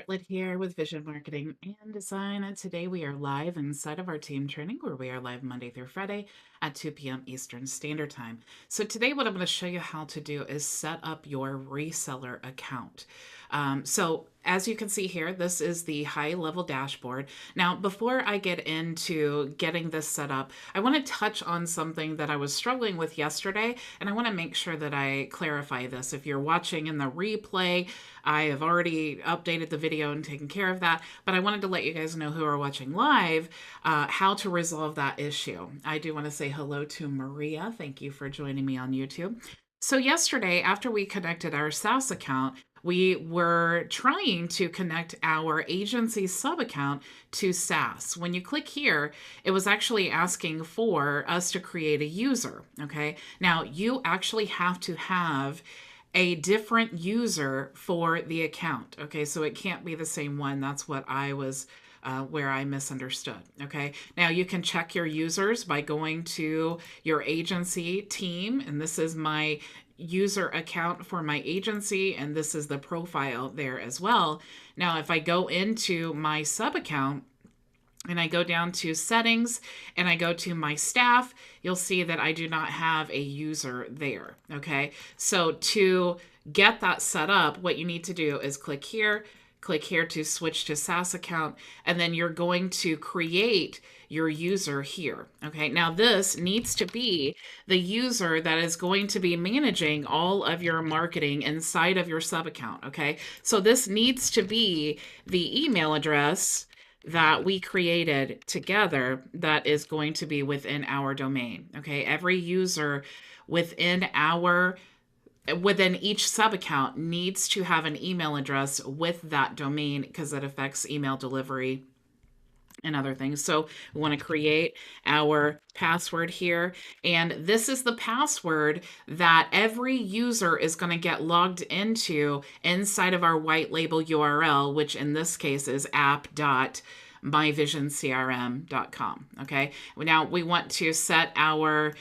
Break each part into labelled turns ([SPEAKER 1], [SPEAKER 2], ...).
[SPEAKER 1] Bartlett here with Vision Marketing and Design, and today we are live inside of our team training where we are live Monday through Friday at 2 p.m. Eastern Standard Time. So today what I'm going to show you how to do is set up your reseller account. So as you can see here, this is the HighLevel dashboard. Now, before I get into getting this set up, I want to touch on something that I was struggling with yesterday, and I want to make sure that I clarify this. If you're watching in the replay, I have already updated the video and taken care of that, but I wanted to let you guys know who are watching live how to resolve that issue. I do want to say hello to Maria. Thank you for joining me on YouTube. So yesterday, after we connected our SaaS account, we were trying to connect our agency sub account to SaaS. When you click here, it was actually asking for us to create a user. Okay. Now you actually have to have a different user for the account. Okay. So it can't be the same one. That's what I was where I misunderstood. Okay. Now you can check your users by going to your agency team. And this is my user account for my agency. And this is the profile there as well. Now, if I go into my sub account, and I go down to settings and I go to my staff, you'll see that I do not have a user there. Okay. So to get that set up, what you need to do is click here to switch to SaaS account, and then you're going to create your user here. Okay. Now this needs to be the user that is going to be managing all of your marketing inside of your sub account. Okay. So this needs to be the email address that we created together that is going to be within our domain. Okay. Every user within each sub account needs to have an email address with that domain because it affects email delivery and other things. So we want to create our password here. And this is the password that every user is going to get logged into inside of our white label URL, which in this case is app.myvisioncrm.com. Okay. Now we want to set our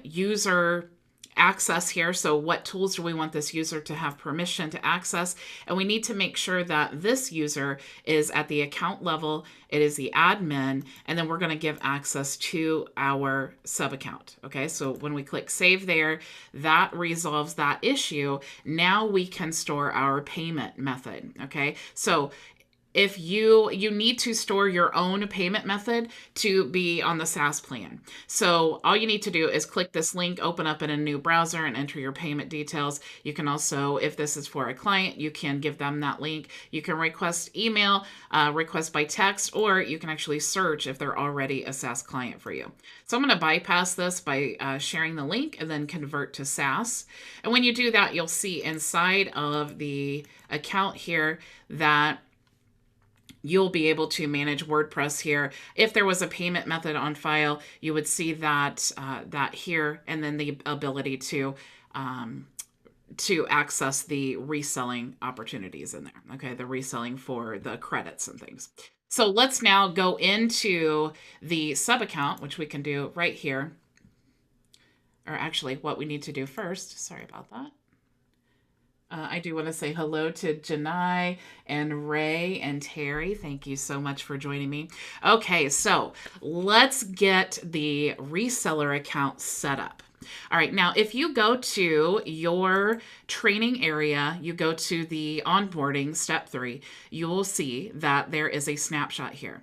[SPEAKER 1] user access here. So what tools do we want this user to have permission to access? And we need to make sure that this user is at the account level. It is the admin, and then we're going to give access to our sub account. Okay. So when we click save there, that resolves that issue. Now we can store our payment method. Okay. So if you need to store your own payment method to be on the SaaS plan. So all you need to do is click this link, open up in a new browser and enter your payment details. You can also, if this is for a client, you can give them that link. You can request email, request by text, or you can actually search if they're already a SaaS client for you. So I'm going to bypass this by sharing the link and then convert to SaaS. And when you do that, you'll see inside of the account here that you'll be able to manage WordPress here. If there was a payment method on file, you would see that here, and then the ability to access the reselling opportunities in there. Okay, the reselling for the credits and things. So let's now go into the sub account, which we can do right here. Or actually, what we need to do first, sorry about that. I do want to say hello to Janai and Ray and Terry. Thank you so much for joining me. Okay, so let's get the reseller account set up. All right, now if you go to your training area, you go to the onboarding step 3, you will see that there is a snapshot here.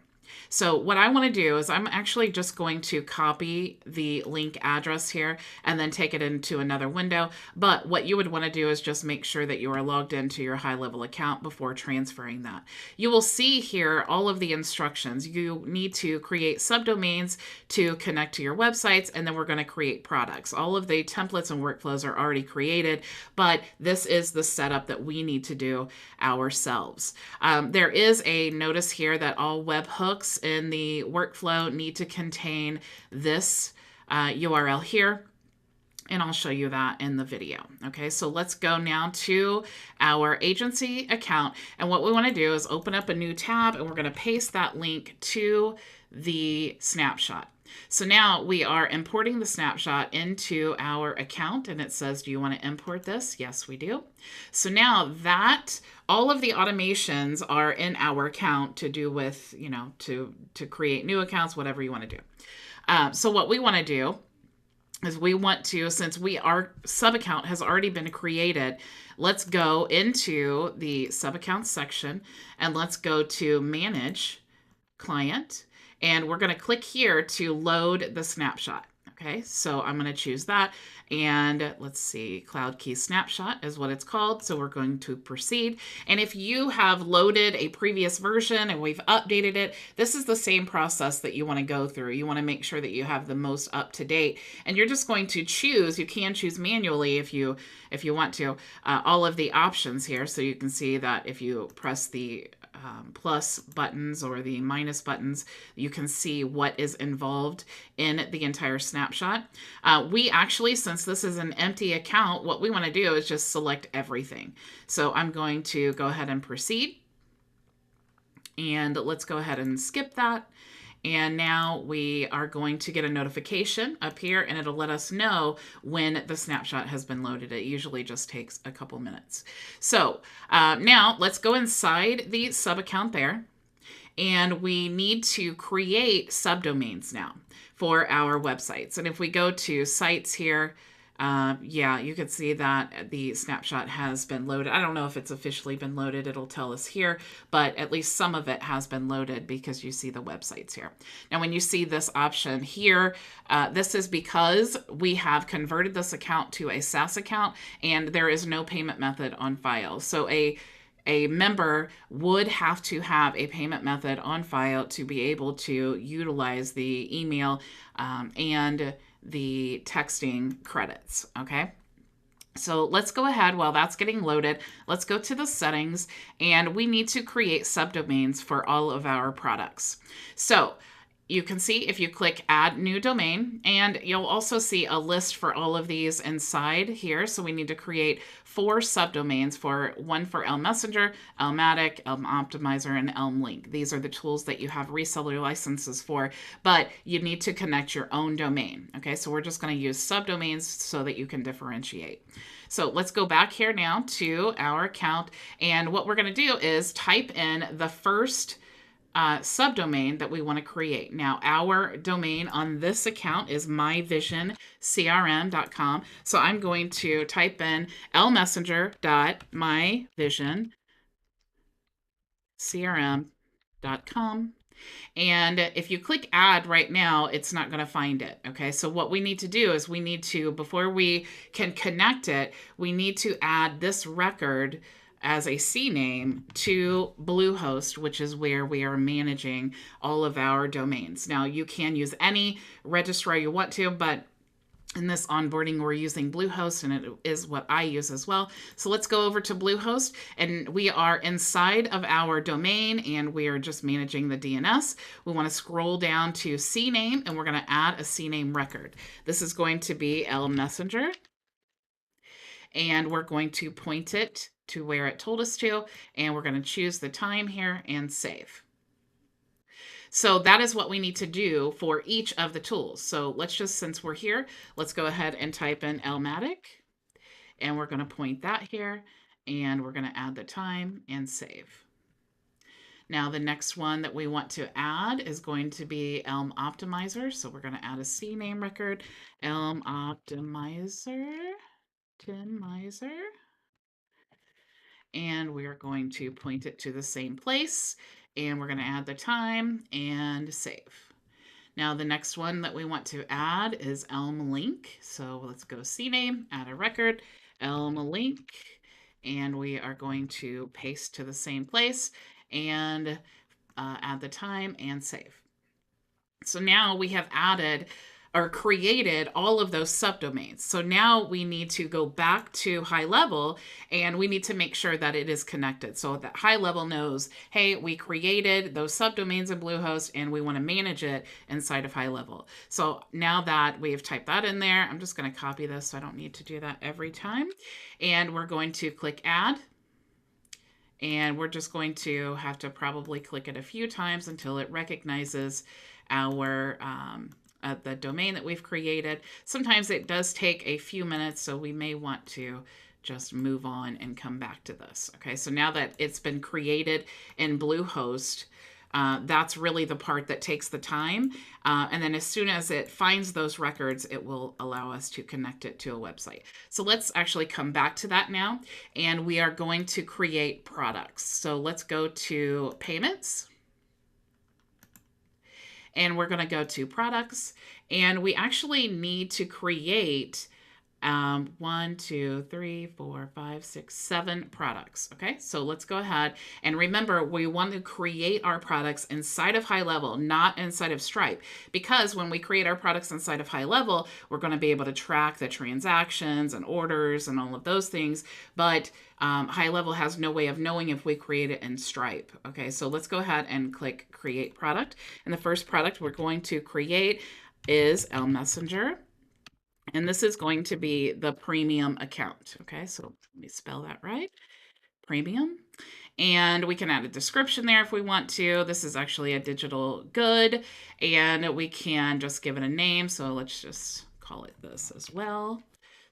[SPEAKER 1] So what I want to do is I'm actually just going to copy the link address here and then take it into another window. But what you would want to do is just make sure that you are logged into your HighLevel account before transferring that. You will see here all of the instructions. You need to create subdomains to connect to your websites, and then we're going to create products. All of the templates and workflows are already created, but this is the setup that we need to do ourselves. There is a notice here that all webhooks in the workflow need to contain this URL here. And I'll show you that in the video. Okay, so let's go now to our agency account. And what we want to do is open up a new tab, and we're going to paste that link to the snapshot. So now we are importing the snapshot into our account, and it says, do you want to import this? Yes, we do. So now that all of the automations are in our account to do with, to create new accounts, whatever you want to do. So what we want to do is we want to, since our sub account has already been created, let's go into the sub account section and let's go to manage client, and we're going to click here to load the snapshot. Okay, so I'm going to choose that, and let's see, Cloud Key Snapshot is what it's called. So we're going to proceed. And if you have loaded a previous version and we've updated it, this is the same process that you want to go through. You want to make sure that you have the most up to date, and you're just going to choose. You can choose manually if you want to, all of the options here. So you can see that if you press the plus buttons or the minus buttons, you can see what is involved in the entire snapshot. We actually, since this is an empty account, what we want to do is just select everything. So I'm going to go ahead and proceed. And let's go ahead and skip that. And now we are going to get a notification up here, and it'll let us know when the snapshot has been loaded. It usually just takes a couple minutes. So now let's go inside the sub account there, and we need to create subdomains now for our websites. And if we go to sites here, yeah, you can see that the snapshot has been loaded. I don't know if it's officially been loaded. It'll tell us here, but at least some of it has been loaded because you see the websites here. Now, when you see this option here, this is because we have converted this account to a SaaS account, and there is no payment method on file. So a member would have to have a payment method on file to be able to utilize the email and the texting credits. Okay. So let's go ahead while that's getting loaded. Let's go to the settings, and we need to create subdomains for all of our products. So you can see if you click add new domain, and you'll also see a list for all of these inside here. So we need to create 4 subdomains, one for Elm Messenger, Elmatic, Elm Optimizer, and Elm Link. These are the tools that you have reseller licenses for, but you need to connect your own domain. Okay, so we're just going to use subdomains so that you can differentiate. So let's go back here now to our account, and what we're going to do is type in the first subdomain that we want to create. Now, our domain on this account is myvisioncrm.com. So I'm going to type in lmessenger.myvisioncrm.com. And if you click add right now, it's not going to find it. Okay, so what we need to do is we need to, before we can connect it, we need to add this record as a CNAME to Bluehost, which is where we are managing all of our domains. Now, you can use any registrar you want to, but in this onboarding, we're using Bluehost, and it is what I use as well. So let's go over to Bluehost, and we are inside of our domain, and we are just managing the DNS. We want to scroll down to CNAME, and we're going to add a CNAME record. This is going to be Elm Messenger, and we're going to point it to where it told us to, and we're going to choose the time here and save. So that is what we need to do for each of the tools. So let's just, since we're here, let's go ahead and type in Elmatic, and we're going to point that here, and we're going to add the time and save. Now, the next one that we want to add is going to be Elm Optimizer. So we're going to add a CNAME record, Elm Optimizer. And we are going to point it to the same place, and we're going to add the time and save. Now, the next one that we want to add is Elm Link. So let's go CNAME, add a record, Elm Link, and we are going to paste to the same place and add the time and save. So now we have added or created all of those subdomains. So now we need to go back to HighLevel, and we need to make sure that it is connected so that HighLevel knows, hey, we created those subdomains in Bluehost, and we want to manage it inside of HighLevel. So now that we have typed that in there, I'm just going to copy this so I don't need to do that every time. And we're going to click add. And we're just going to have to probably click it a few times until it recognizes our the domain that we've created. Sometimes it does take a few minutes, so we may want to just move on and come back to this. Okay, so now that it's been created in Bluehost, that's really the part that takes the time. And then as soon as it finds those records, it will allow us to connect it to a website. So let's actually come back to that now. And we are going to create products. So let's go to payments. And we're going to go to products. And we actually need to create 1, 2, 3, 4, 5, 6, 7 products. Okay, so let's go ahead and remember we want to create our products inside of HighLevel, not inside of Stripe, because when we create our products inside of HighLevel, we're going to be able to track the transactions and orders and all of those things. But HighLevel has no way of knowing if we create it in Stripe. Okay, so let's go ahead and click Create Product. And the first product we're going to create is Messenger. And this is going to be the premium account. Okay, so let me spell that right. Premium. And we can add a description there if we want to. This is actually a digital good, and we can just give it a name. So let's just call it this as well.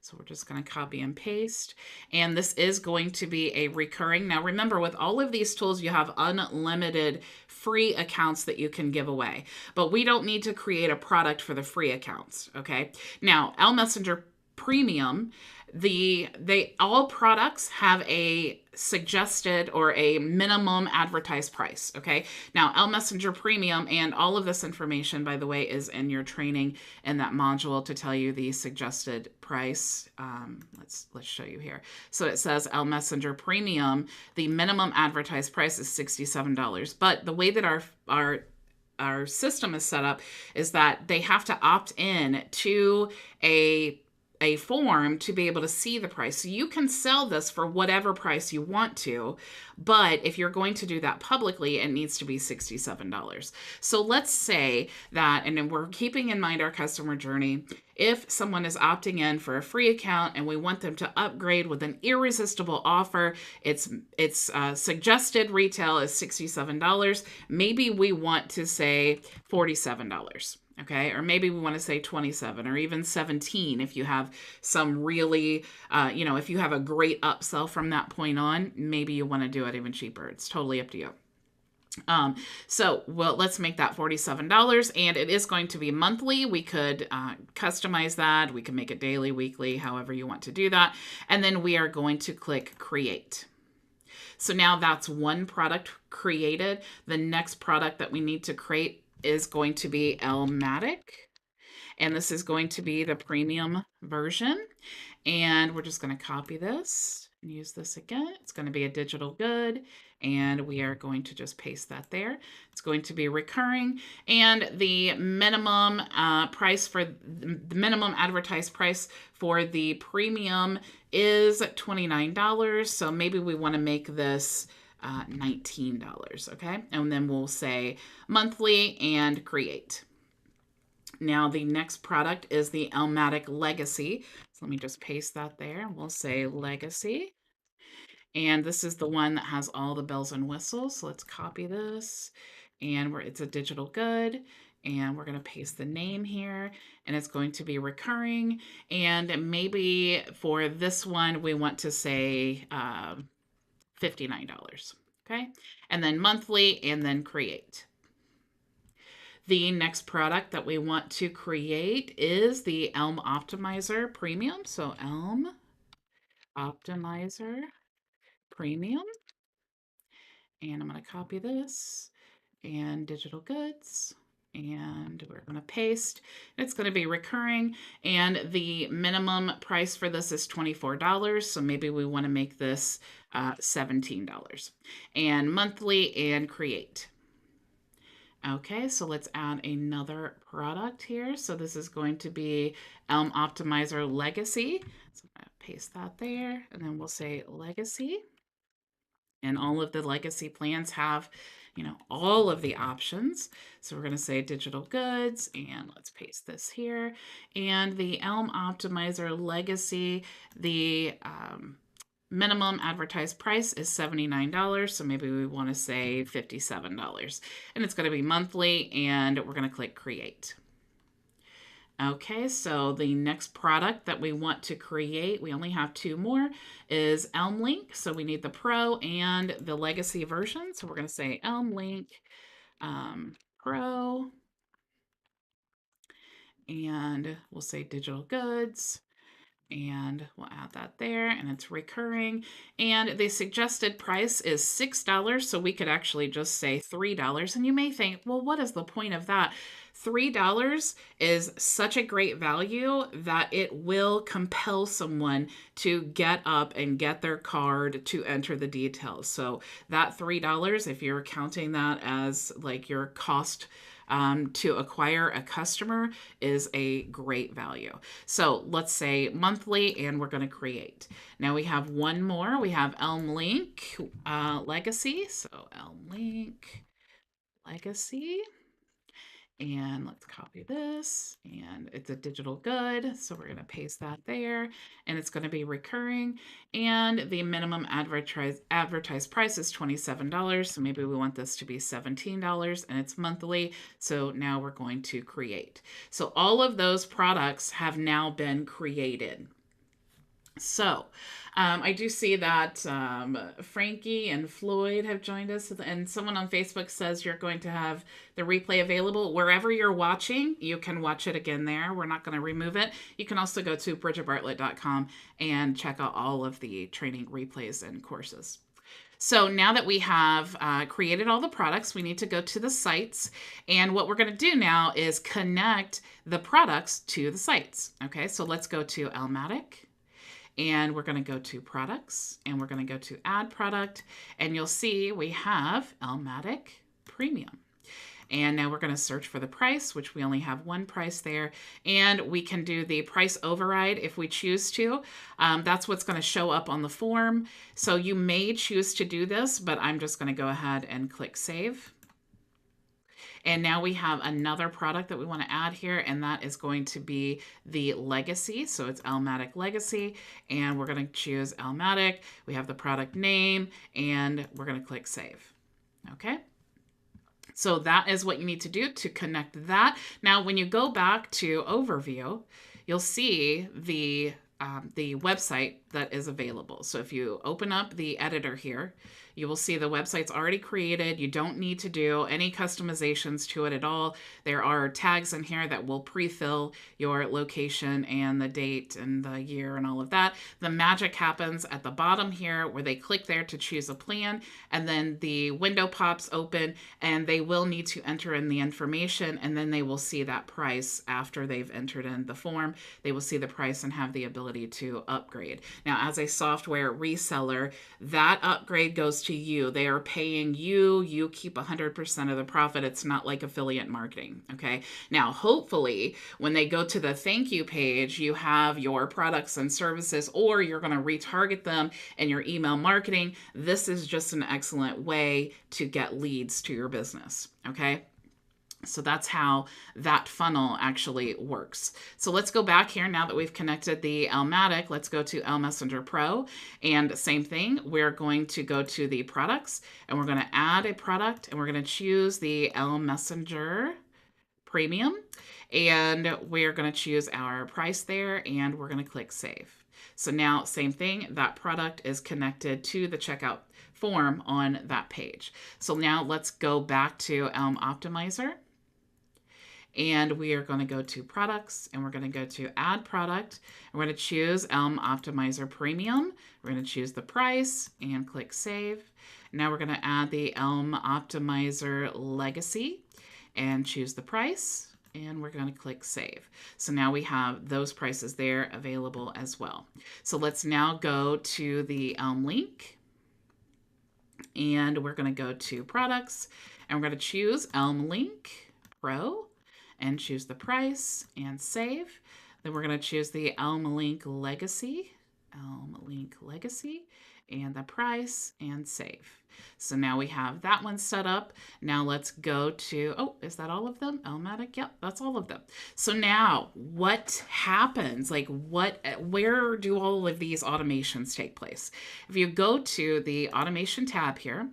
[SPEAKER 1] So we're just going to copy and paste. And this is going to be a recurring. Now remember, with all of these tools, you have unlimited free accounts that you can give away. But we don't need to create a product for the free accounts, okay? Now, Messenger Premium, all products have a suggested or a minimum advertised price. Okay. Now, Messenger Premium, and all of this information, by the way, is in your training in that module to tell you the suggested price. Let's show you here. So it says Messenger Premium, the minimum advertised price is $67. But the way that our system is set up is that they have to opt in to a form to be able to see the price. So you can sell this for whatever price you want to, but if you're going to do that publicly, it needs to be $67. So let's say that, and then we're keeping in mind our customer journey, if someone is opting in for a free account and we want them to upgrade with an irresistible offer, its suggested retail is $67. Maybe we want to say $47. Okay, or maybe we want to say 27 or even 17 if you have some really, if you have a great upsell from that point on, maybe you want to do it even cheaper. It's totally up to you. Well, let's make that $47, and it is going to be monthly. We could customize that. We can make it daily, weekly, however you want to do that. And then we are going to click Create. So now that's one product created. The next product that we need to create is going to be Elmatic, and this is going to be the premium version. And we're just going to copy this and use this again. It's going to be a digital good, and we are going to just paste that there. It's going to be recurring, and the minimum price for the minimum advertised price for the premium is $29. So maybe we want to make this $19, okay? And then we'll say monthly and create. Now the next product is the Elmatic Legacy. So let me just paste that there. We'll say Legacy. And this is the one that has all the bells and whistles. So let's copy this, and it's a digital good. And we're going to paste the name here, and it's going to be recurring. And maybe for this one, we want to say $59, okay? And then monthly, and then create. The next product that we want to create is the Elm Optimizer Premium. So Elm Optimizer Premium. And I'm going to copy this, and digital goods, and we're going to paste. It's going to be recurring, and the minimum price for this is $24. So maybe we want to make this $17, and monthly, and create. Okay, so let's add another product here. So this is going to be Elm Optimizer Legacy. So I'm going to paste that there, and then we'll say Legacy. And all of the legacy plans have, all of the options. So we're going to say digital goods, and let's paste this here. And the Elm Optimizer Legacy, the minimum advertised price is $79. So maybe we want to say $57. And it's going to be monthly, and we're going to click Create. Okay, so the next product that we want to create, we only have two more, is Elm Link. So we need the Pro and the Legacy version. So we're going to say Elm Link Pro, and we'll say Digital Goods. And we'll add that there, and it's recurring. And the suggested price is $6, so we could actually just say $3. And you may think, well, what is the point of that? $3 is such a great value that it will compel someone to get up and get their card to enter the details. So that $3, if you're counting that as like your cost to acquire a customer, is a great value. So let's say monthly, and we're going to create. Now we have one more. We have Elm Link Legacy. So Elm Link Legacy. And let's copy this, and it's a digital good. So we're going to paste that there, and it's going to be recurring. And the minimum advertised price is $27. So maybe we want this to be $17, and it's monthly. So now we're going to create. So all of those products have now been created. So I do see that Frankie and Floyd have joined us, and someone on Facebook says you're going to have the replay available wherever you're watching. You can watch it again there. We're not going to remove it. You can also go to bridgetbartlett.com and check out all of the training replays and courses. So now that we have created all the products, we need to go to the sites. And what we're going to do now is connect the products to the sites. Okay, so let's go to Elmatic. And we're going to go to products, and we're going to go to add product, and you'll see we have Elmatic Premium. And now we're going to search for the price, which we only have one price there. And we can do the price override if we choose to. That's what's going to show up on the form. So you may choose to do this, but I'm just going to go ahead and click save. And now we have another product that we want to add here, and that is going to be the Legacy. So it's Elmatic Legacy, and we're going to choose Elmatic. We have the product name, and we're going to click save. Okay. So that is what you need to do to connect that. Now, when you go back to Overview, you'll see the website that is available. So if you open up the editor here, you will see the website's already created. You don't need to do any customizations to it at all. There are tags in here that will pre-fill your location and the date and the year and all of that. The magic happens at the bottom here where they click there to choose a plan, and then the window pops open, and they will need to enter in the information, and then they will see that price after they've entered in the form. They will see the price and have the ability to upgrade. Now, as a software reseller, that upgrade goes to you. They are paying you. You keep 100% of the profit. It's not like affiliate marketing. Okay. Now, hopefully, when they go to the thank you page, you have your products and services, or you're going to retarget them in your email marketing. This is just an excellent way to get leads to your business. Okay. So that's how that funnel actually works. So let's go back here now that we've connected the Elmatic. Let's go to Messenger Pro, and same thing. We're going to go to the products, and we're going to add a product, and we're going to choose the Messenger Premium, and we're going to choose our price there, and we're going to click save. So now, same thing, that product is connected to the checkout form on that page. So now let's go back to Elm Optimizer. And we are going to go to products, and we're going to go to add product. And we're going to choose Elm Optimizer Premium. We're going to choose the price and click save. Now we're going to add the Elm Optimizer Legacy and choose the price, and we're going to click save. So now we have those prices there available as well. So let's now go to the Elm Link, and we're going to go to products, and we're going to choose Elm Link Pro and choose the price and save. Then we're going to choose the Elm Link Legacy, and the price and save. So now we have that one set up. Now let's go to, oh, is that all of them? Elmatic? Yep, that's all of them. So now what happens? Like where do all of these automations take place? If you go to the automation tab here,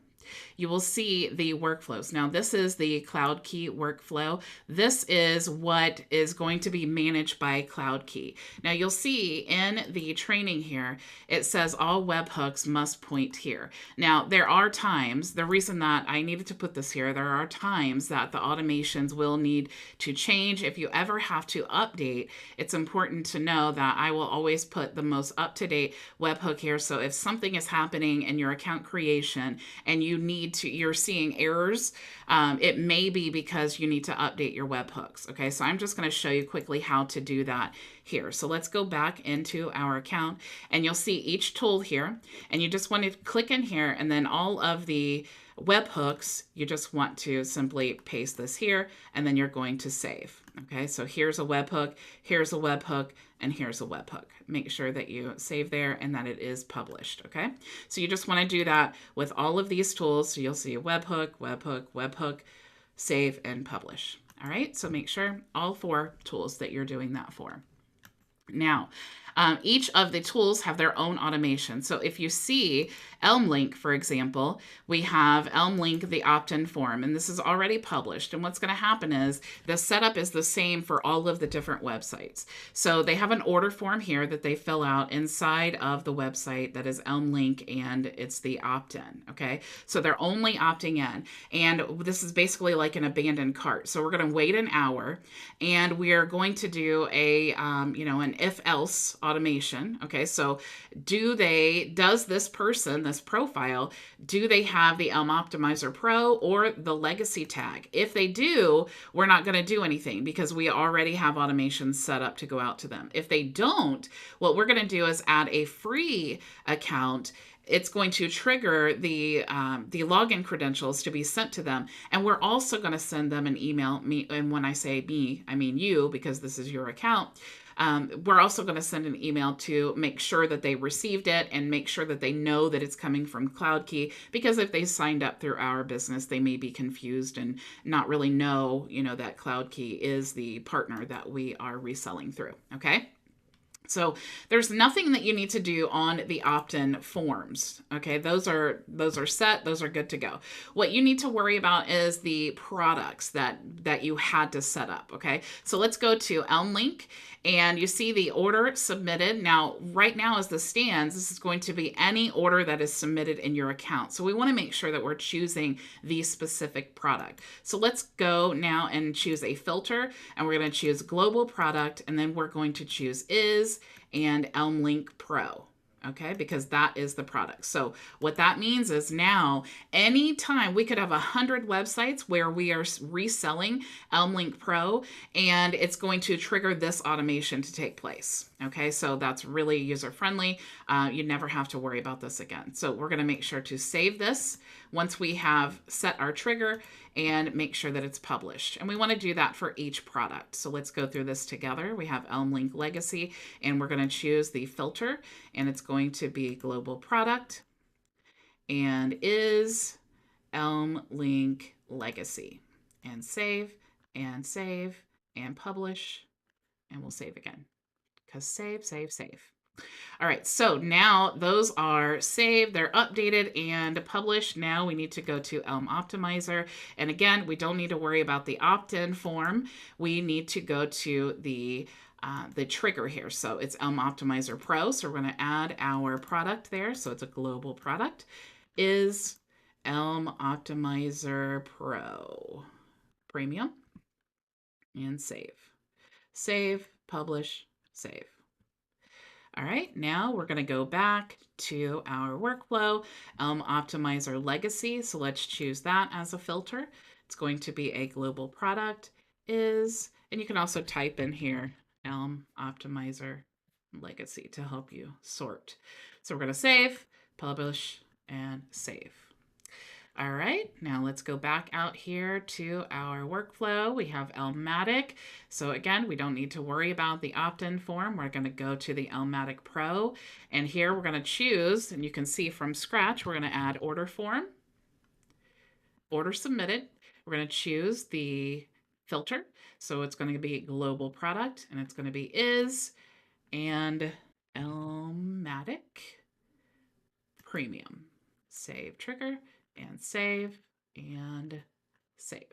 [SPEAKER 1] you will see the workflows. Now, this is the CloudKey workflow. This is what is going to be managed by CloudKey. Now, you'll see in the training here, it says all webhooks must point here. Now, there are times, the reason that I needed to put this here, there are times that the automations will need to change. If you ever have to update, it's important to know that I will always put the most up-to-date webhook here. So if something is happening in your account creation and you're seeing errors, it may be because you need to update your webhooks. Okay, so I'm just going to show you quickly how to do that here. So let's go back into our account, and you'll see each tool here, and you just want to click in here, and then all of the webhooks, you just want to simply paste this here, and then you're going to save. Okay, so here's a webhook, here's a webhook, and here's a webhook. Make sure that you save there and that it is published. Okay, so you just want to do that with all of these tools. So you'll see a webhook, webhook, webhook, save, and publish. All right, so make sure all 4 tools that you're doing that for. Now, each of the tools have their own automation. So if you see ElmLink, for example, we have ElmLink, the opt-in form, and this is already published. And what's going to happen is the setup is the same for all of the different websites. So they have an order form here that they fill out inside of the website that is ElmLink, and it's the opt-in, okay? So they're only opting in. And this is basically like an abandoned cart. So we're going to wait an hour, and we are going to do a, an if-else automation. Okay, so does this person, this profile, do they have the Elm Optimizer Pro or the legacy tag? If they do, we're not going to do anything because we already have automations set up to go out to them. If they don't, what we're going to do is add a free account. It's going to trigger the login credentials to be sent to them. And we're also going to send them an email. And when I say me, I mean you, because this is your account. We're also going to send an email to make sure that they received it and make sure that they know that it's coming from CloudKey, because if they signed up through our business, they may be confused and not really know, that CloudKey is the partner that we are reselling through. Okay. So there's nothing that you need to do on the opt-in forms. Okay, those are set, those are good to go. What you need to worry about is the products that you had to set up. Okay, so let's go to ElmLink, and you see the order submitted. Now, right now as this stands, this is going to be any order that is submitted in your account. So we want to make sure that we're choosing the specific product. So let's go now and choose a filter, and we're going to choose global product, and then we're going to choose is and ElmLink Pro. Okay, because that is the product. So what that means is now anytime we could have 100 websites where we are reselling ElmLink Pro, and it's going to trigger this automation to take place. Okay, so that's really user friendly. You never have to worry about this again. So we're going to make sure to save this once we have set our trigger and make sure that it's published. And we want to do that for each product. So let's go through this together. We have ElmLink Legacy, and we're going to choose the filter, and it's going to be global product and is ElmLink Legacy, and save and save and publish, and we'll save again because save, save, save. All right, so now those are saved, they're updated and published. Now we need to go to Elm Optimizer. And again, we don't need to worry about the opt-in form. We need to go to the trigger here. So it's Elm Optimizer Pro. So we're going to add our product there. So it's a global product. Is Elm Optimizer Pro Premium, and save. Save, publish, save. All right, now we're going to go back to our workflow, Elm Optimizer Legacy. So let's choose that as a filter. It's going to be a global product is, and you can also type in here, Elm Optimizer Legacy to help you sort. So we're going to save, publish, and save. All right, now let's go back out here to our workflow. We have Elmatic. So again, we don't need to worry about the opt-in form. We're going to go to the Elmatic Pro. And here we're going to choose, and you can see from scratch, we're going to add order form, order submitted. We're going to choose the filter. So it's going to be global product, and it's going to be is and Elmatic Premium. Save trigger and save, and save.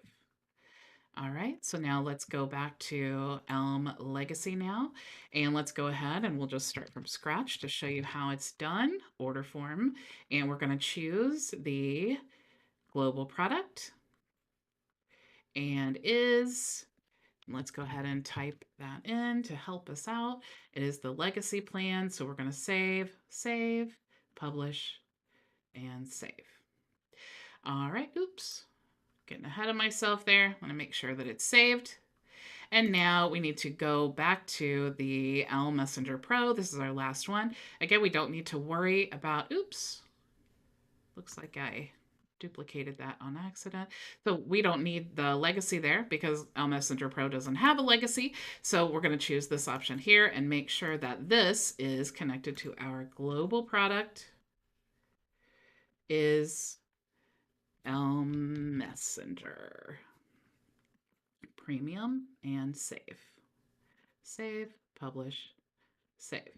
[SPEAKER 1] All right, so now let's go back to Elm Legacy now, and let's go ahead and we'll just start from scratch to show you how it's done, order form, and we're going to choose the global product and is, let's go ahead and type that in to help us out. It is the legacy plan, so we're going to save, publish, and save. All right, oops, getting ahead of myself there. I want to make sure that it's saved. And now we need to go back to the Elm Messenger Pro. This is our last one. Again, we don't need to worry about, oops, looks like I duplicated that on accident. So we don't need the legacy there because Elm Messenger Pro doesn't have a legacy. So we're going to choose this option here and make sure that this is connected to our global product is Elm Messenger Premium, and save. Save, publish, save.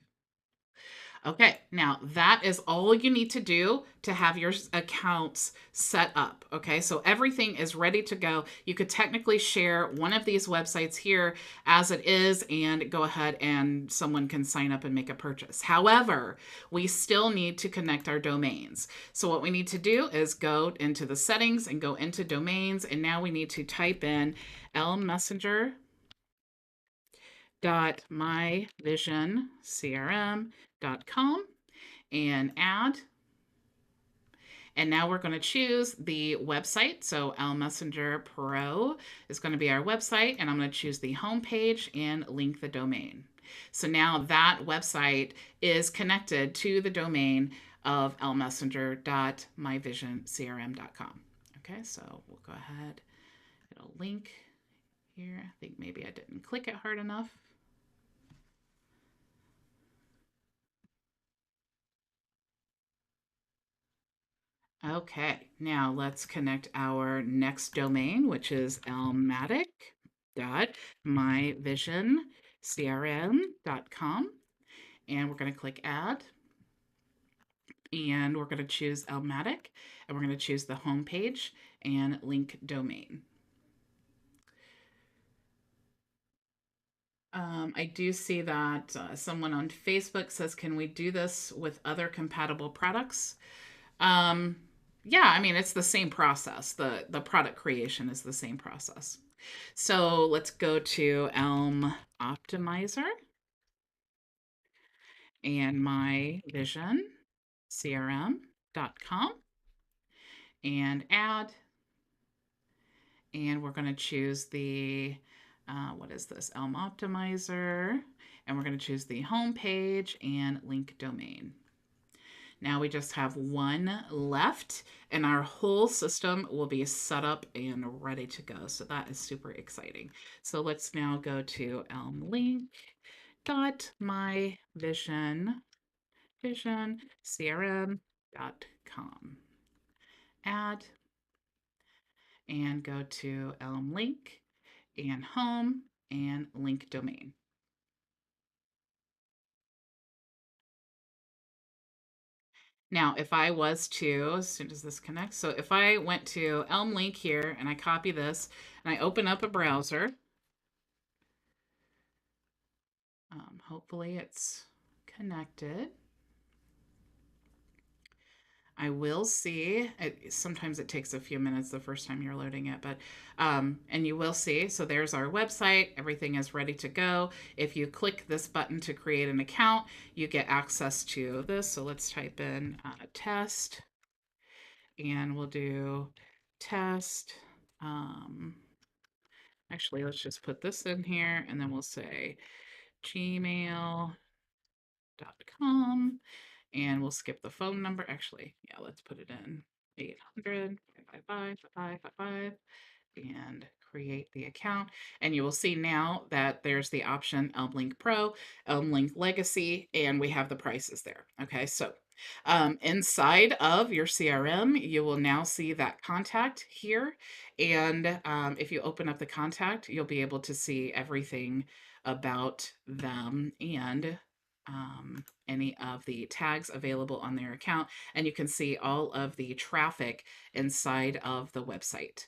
[SPEAKER 1] Okay, now that is all you need to do to have your accounts set up. Okay, so everything is ready to go. You could technically share one of these websites here as it is and go ahead and someone can sign up and make a purchase. However, we still need to connect our domains. So what we need to do is go into the settings and go into domains, and now we need to type in elmmessenger.myvisioncrm.com and add. And now we're going to choose the website. So Elm Messenger Pro is going to be our website, and I'm going to choose the home page and link the domain. So now that website is connected to the domain of elmmessenger.myvisioncrm.com. Okay, so we'll go ahead. It'll link here. I think maybe I didn't click it hard enough. Okay, now let's connect our next domain, which is elmatic.myvisioncrm.com. And we're going to click add. And we're going to choose Elmatic. And we're going to choose the home page and link domain. I do see that someone on Facebook says, can we do this with other compatible products? Yeah, I mean, it's the same process. The product creation is the same process. So let's go to Elm Optimizer and myvisioncrm.com and add. And we're going to choose the, what is this? Elm Optimizer. And we're going to choose the home page and link domain. Now we just have one left and our whole system will be set up and ready to go. So that is super exciting. So let's now go to elmlink.myvisioncrm.com. Add and go to Elm Link and home and link domain. Now, if I was to, as soon as this connects, so if I went to Elm Link here and I copy this and I open up a browser, hopefully it's connected. I will see, sometimes it takes a few minutes the first time you're loading it, but, and you will see, so there's our website, everything is ready to go. If you click this button to create an account, you get access to this. So let's type in test, and we'll do test. Actually, let's just put this in here, and then we'll say gmail.com. And we'll skip the phone number. Actually, yeah, let's put it in 800-555-5555 and create the account. And you will see now that there's the option Elm Link Pro, Elm Link Legacy, and we have the prices there. Okay, so inside of your CRM, you will now see that contact here. And if you open up the contact, you'll be able to see everything about them and any of the tags available on their account, and you can see all of the traffic inside of the website.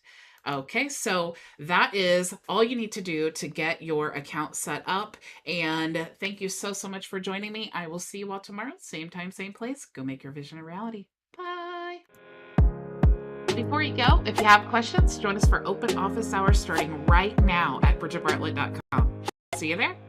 [SPEAKER 1] Okay, so that is all you need to do to get your account set up. And thank you so, so much for joining me. I will see you all tomorrow, same time, same place. Go make your vision a reality. Bye. Before you go, if you have questions, join us for open office hours starting right now at bridgetbartlett.com. See you there.